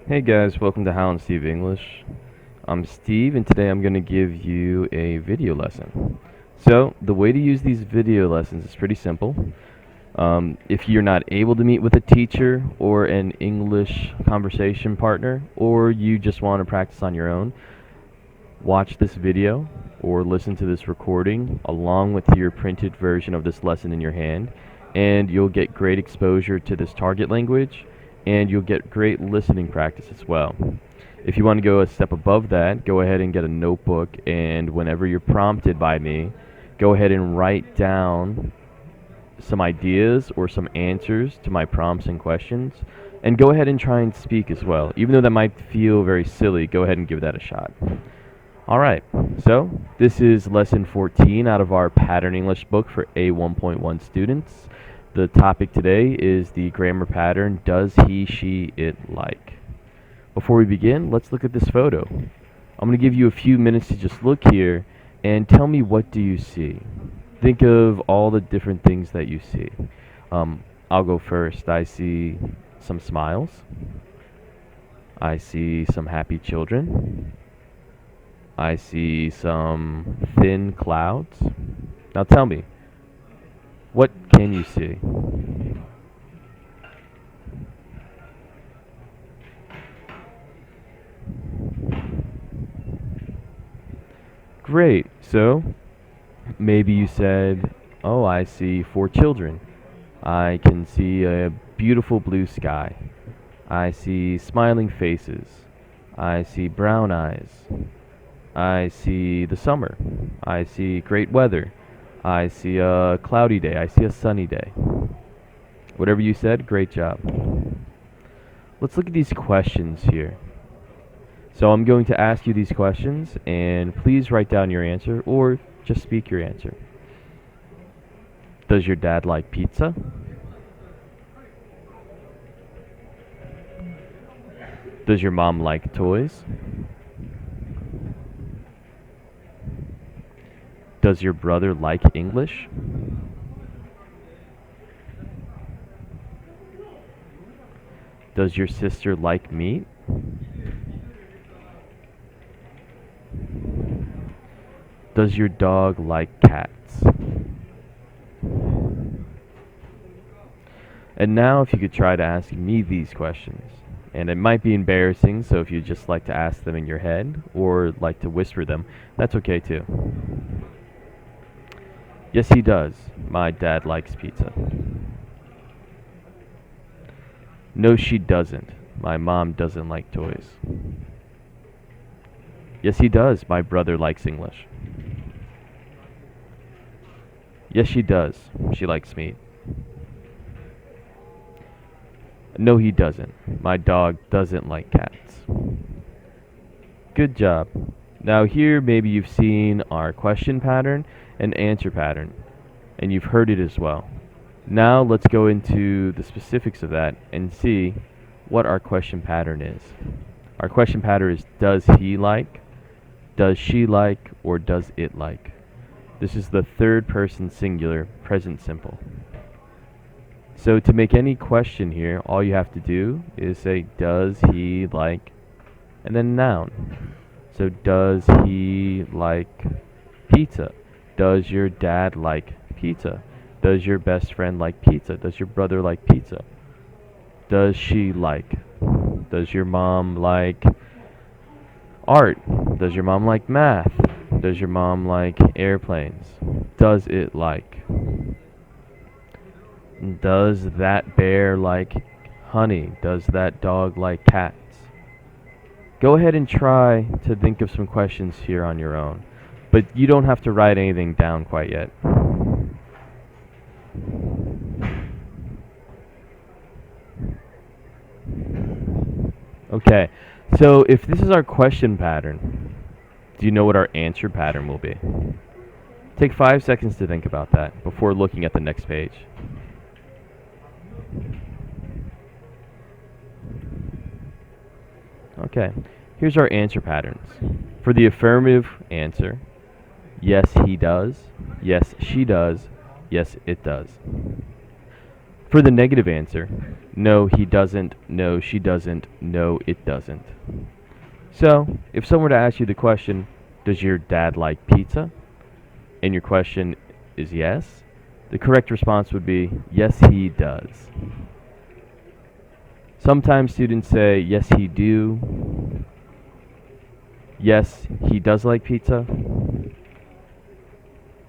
Hey guys, welcome to Hal and Steve English. I'm Steve and today I'm going to give you a video lesson. So, the way to use these video lessons is pretty simple. If you're not able to meet with a teacher or an English conversation partner, or you just want to practice on your own, watch this video or listen to this recording along with your printed version of this lesson in your hand, and you'll get great exposure to this target language and you'll get great listening practice as well. If you want to go a step above that, go ahead and get a notebook, and whenever you're prompted by me, go ahead and write down some ideas or some answers to my prompts and questions, and go ahead and try and speak as well. Even though that might feel very silly, go ahead and give that a shot. Alright, so this is lesson 14 out of our Pattern English book for A1.1 students. The topic today is the grammar pattern, does he, she, it like. Before we begin, let's look at this photo. I'm going to give you a few minutes to just look here and tell me, what do you see? Think of all the different things that you see. I'll go first. I see some smiles. I see some happy children. I see some thin clouds. Now tell me, what can you see? Great. So, maybe you said, oh, I see 4 children. I can see a beautiful blue sky. I see smiling faces. I see brown eyes. I see the summer. I see great weather. I see a cloudy day. I see a sunny day. Whatever you said, great job. Let's look at these questions here. So I'm going to ask you these questions, and please write down your answer or just speak your answer. Does your dad like pizza? Does your mom like toys? Does your brother like English? Does your sister like meat? Does your dog like cats? And now if you could try to ask me these questions. And it might be embarrassing, so if you just like to ask them in your head or like to whisper them, that's okay too. Yes, he does. My dad likes pizza. No, she doesn't. My mom doesn't like toys. Yes, he does. My brother likes English. Yes, she does. She likes meat. No, he doesn't. My dog doesn't like cats. Good job. Now here, maybe you've seen our question pattern and answer pattern, and you've heard it as well. Now let's go into the specifics of that and see what our question pattern is. Our question pattern is, does he like, does she like, or does it like? This is the third person singular, present simple. So to make any question here, all you have to do is say, does he like, and then noun. So does he like pizza? Does your dad like pizza? Does your best friend like pizza? Does your brother like pizza? Does she like? Does your mom like art? Does your mom like math? Does your mom like airplanes? Does it like? Does that bear like honey? Does that dog like cats? Go ahead and try to think of some questions here on your own, but you don't have to write anything down quite yet. Okay, so if this is our question pattern, do you know what our answer pattern will be? Take 5 seconds to think about that before looking at the next page. Okay, here's our answer patterns. For the affirmative answer, yes, he does. Yes, she does. Yes, it does. For the negative answer, no, he doesn't, no, she doesn't, no, it doesn't. So, if someone were to ask you the question, does your dad like pizza? And your question is yes, the correct response would be, yes, he does. Sometimes students say, yes, he do. Yes, he does like pizza.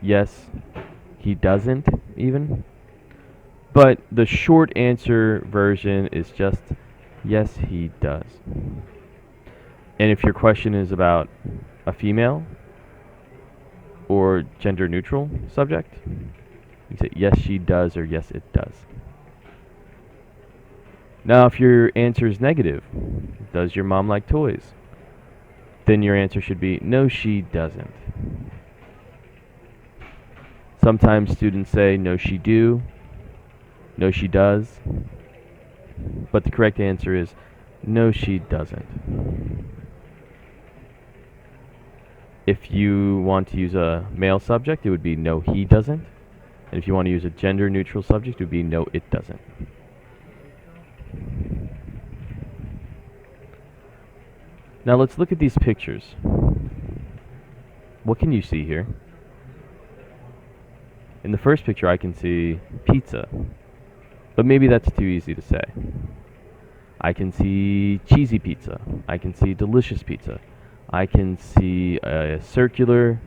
Yes, he doesn't, even. But the short answer version is just, yes, he does. And if your question is about a female or gender neutral subject, you say, yes, she does, or yes, it does. Now, if your answer is negative, does your mom like toys? Then your answer should be, no, she doesn't. Sometimes students say, no, she do, no, she does. But the correct answer is, no, she doesn't. If you want to use a male subject, it would be, no, he doesn't. And if you want to use a gender neutral subject, it would be, no, it doesn't. Now let's look at these pictures. What can you see here? In the first picture I can see pizza, but maybe that's too easy to say. I can see cheesy pizza. I can see delicious pizza. I can see a circular,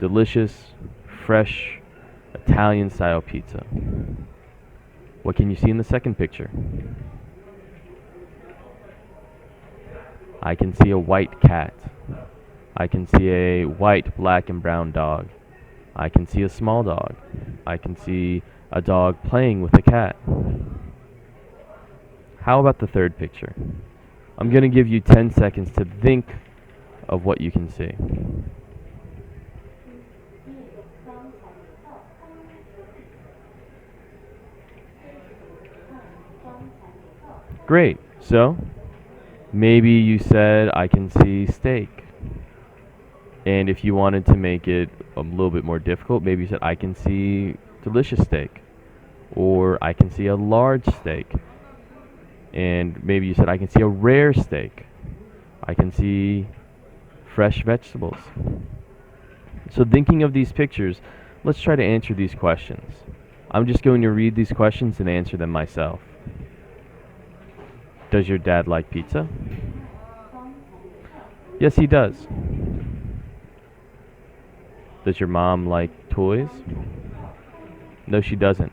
delicious, fresh, Italian style pizza. What can you see in the second picture? I can see a white cat. I can see a white, black, and brown dog. I can see a small dog. I can see a dog playing with a cat. How about the third picture? I'm going to give you 10 seconds to think of what you can see. Great. So, maybe you said, I can see steak. And if you wanted to make it a little bit more difficult, maybe you said, I can see delicious steak. Or I can see a large steak. And maybe you said, I can see a rare steak. I can see fresh vegetables. So thinking of these pictures, let's try to answer these questions. I'm just going to read these questions and answer them myself. Does your dad like pizza? Yes, he does. Does your mom like toys? No, she doesn't.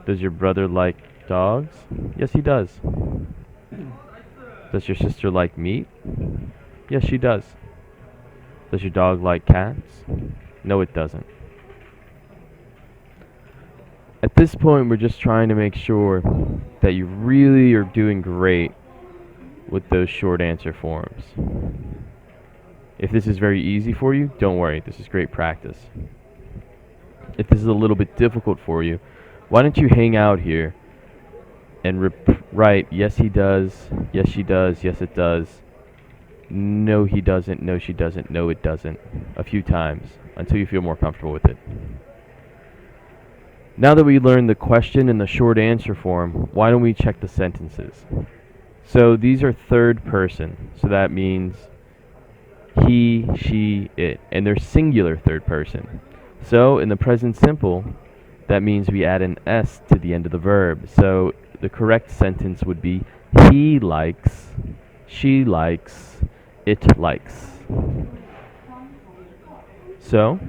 Does your brother like dogs? Yes, he does. Does your sister like meat? Yes, she does. Does your dog like cats? No, it doesn't. At this point, we're just trying to make sure that you really are doing great with those short answer forms. If this is very easy for you, don't worry, this is great practice. If this is a little bit difficult for you, why don't you hang out here and write, yes he does, yes she does, yes it does, no he doesn't, no she doesn't, no it doesn't, a few times until you feel more comfortable with it. Now that we learned the question and the short answer form, why don't we check the sentences? So these are third person, so that means he, she, it, and they're singular third person. So in the present simple, that means we add an S to the end of the verb. So the correct sentence would be, he likes, she likes, it likes. So,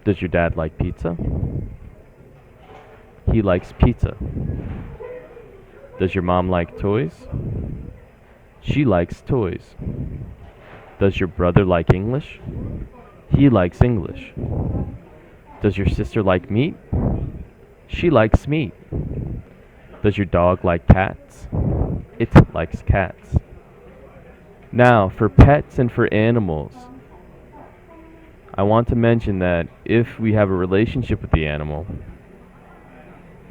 does your dad like pizza? He likes pizza. Does your mom like toys? She likes toys. Does your brother like English? He likes English. Does your sister like meat? She likes meat. Does your dog like cats? It likes cats. Now, for pets and for animals, I want to mention that if we have a relationship with the animal,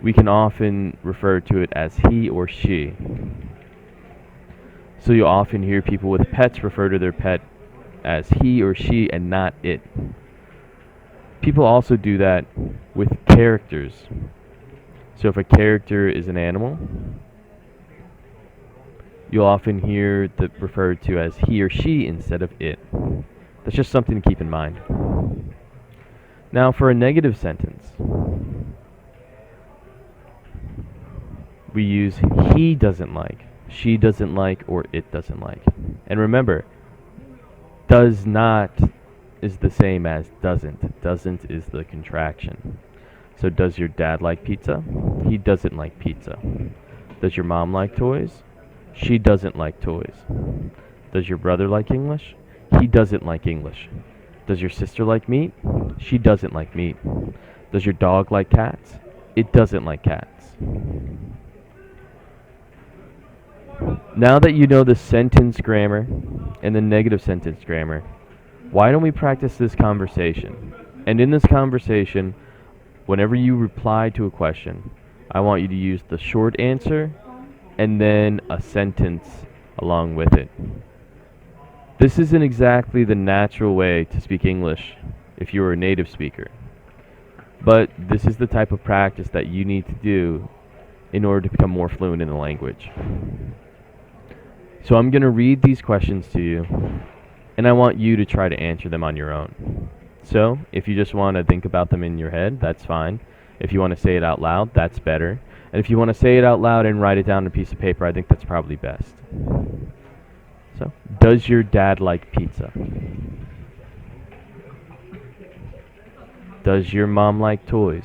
we can often refer to it as he or she. So you'll often hear people with pets refer to their pet as he or she and not it. People also do that with characters. So if a character is an animal, you'll often hear it referred to as he or she instead of it. That's just something to keep in mind. Now for a negative sentence, we use he doesn't like, she doesn't like, or it doesn't like. And remember, does not is the same as doesn't. Doesn't is the contraction. So does your dad like pizza? He doesn't like pizza. Does your mom like toys? She doesn't like toys. Does your brother like English? He doesn't like English. Does your sister like meat? She doesn't like meat. Does your dog like cats? It doesn't like cats. Now that you know the sentence grammar and the negative sentence grammar, why don't we practice this conversation? And in this conversation, whenever you reply to a question, I want you to use the short answer and then a sentence along with it. This isn't exactly the natural way to speak English if you're a native speaker, but this is the type of practice that you need to do in order to become more fluent in the language. So I'm going to read these questions to you, and I want you to try to answer them on your own. So if you just want to think about them in your head, that's fine. If you want to say it out loud, that's better. And if you want to say it out loud and write it down on a piece of paper, I think that's probably best. So, does your dad like pizza? Does your mom like toys?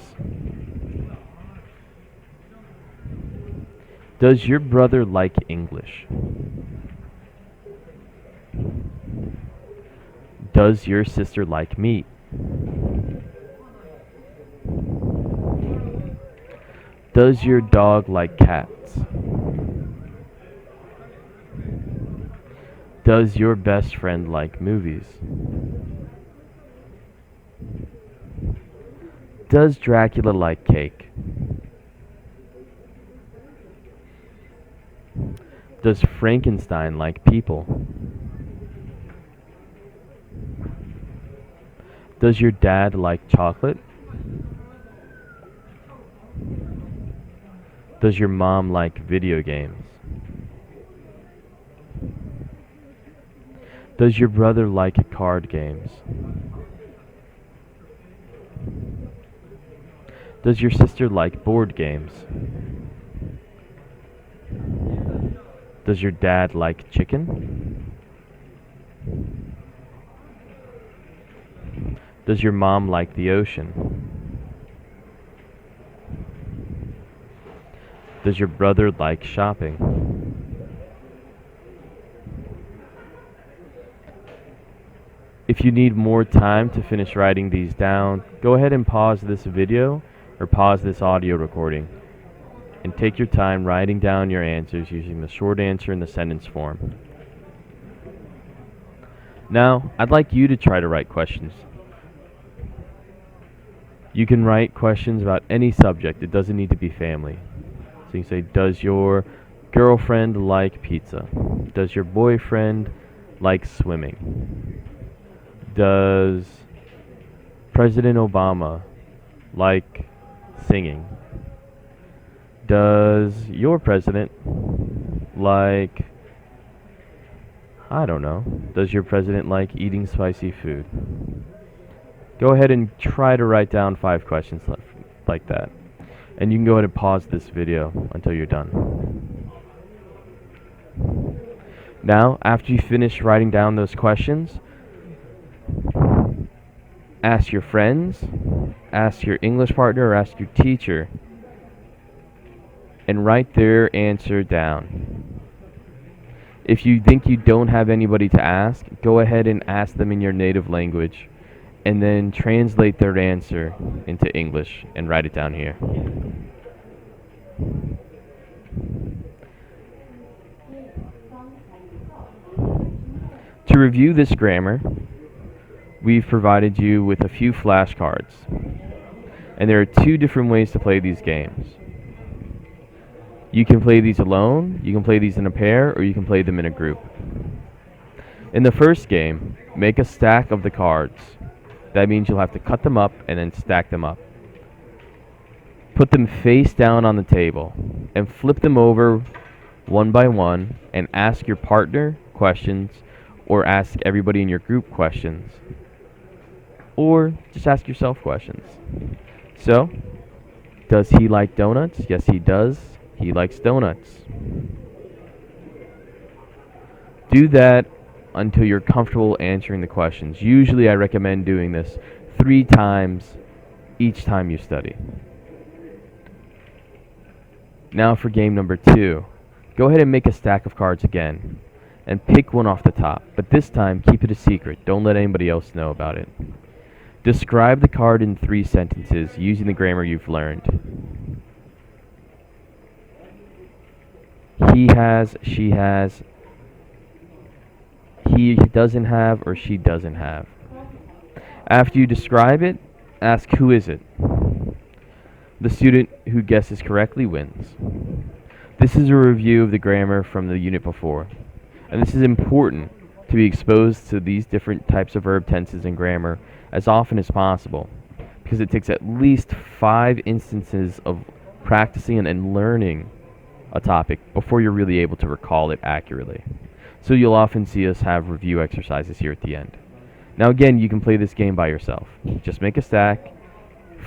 Does your brother like English? Does your sister like meat? Does your dog like cats? Does your best friend like movies? Does Dracula like cake? Does Frankenstein like people? Does your dad like chocolate? Does your mom like video games? Does your brother like card games? Does your sister like board games? Does your dad like chicken? Does your mom like the ocean? Does your brother like shopping? If you need more time to finish writing these down, go ahead and pause this video or pause this audio recording and take your time writing down your answers using the short answer and the sentence form. Now, I'd like you to try to write questions. You can write questions about any subject. It doesn't need to be family. So you can say, does your girlfriend like pizza? Does your boyfriend like swimming? Does President Obama like singing? Does your president like, I don't know, does your president like eating spicy food? Go ahead and try to write down 5 questions like that. And you can go ahead and pause this video until you're done. Now, after you finish writing down those questions, ask your friends, ask your English partner, or ask your teacher, and write their answer down. If you think you don't have anybody to ask, go ahead and ask them in your native language, and then translate their answer into English and write it down here. To review this grammar, we've provided you with a few flashcards, and there are 2 different ways to play these games. You can play these alone, you can play these in a pair, or you can play them in a group. In the first game, make a stack of the cards. That means you'll have to cut them up and then stack them up. Put them face down on the table and flip them over one by one and ask your partner questions or ask everybody in your group questions or just ask yourself questions. So, does he like donuts? Yes, he does. He likes donuts. Do that until you're comfortable answering the questions. Usually I recommend doing this 3 times each time you study. Now for game number 2. Go ahead and make a stack of cards again and pick one off the top, but this time keep it a secret. Don't let anybody else know about it. Describe the card in 3 sentences using the grammar you've learned. He has, she has, he doesn't have, or she doesn't have. After you describe it, ask who is it. The student who guesses correctly wins. This is a review of the grammar from the unit before, and this is important to be exposed to these different types of verb tenses and grammar as often as possible, because it takes at least 5 instances of practicing and learning a topic before you're really able to recall it accurately. So you'll often see us have review exercises here at the end. Now again, you can play this game by yourself. Just make a stack,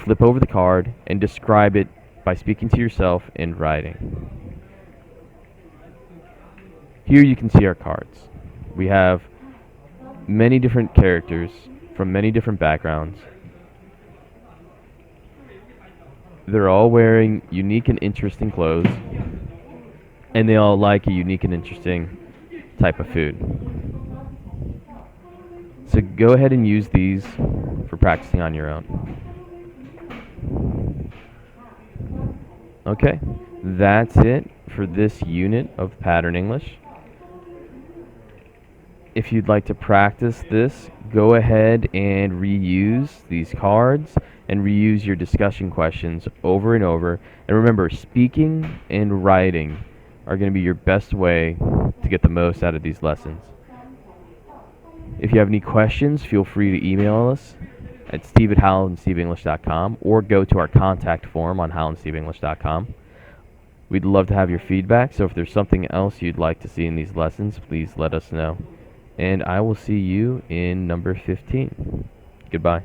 flip over the card, and describe it by speaking to yourself and writing. Here you can see our cards. We have many different characters from many different backgrounds. They're all wearing unique and interesting clothes, and they all like a unique and interesting type of food. So go ahead and use these for practicing on your own. Okay, that's it for this unit of Pattern English. If you'd like to practice this, go ahead and reuse these cards and reuse your discussion questions over and over. And remember, speaking and writing are going to be your best way to get the most out of these lessons. If you have any questions, feel free to email us at steve@howlandsteveenglish.com or go to our contact form on howlandsteveenglish.com. We'd love to have your feedback, so if there's something else you'd like to see in these lessons, please let us know. And I will see you in number 15. Goodbye.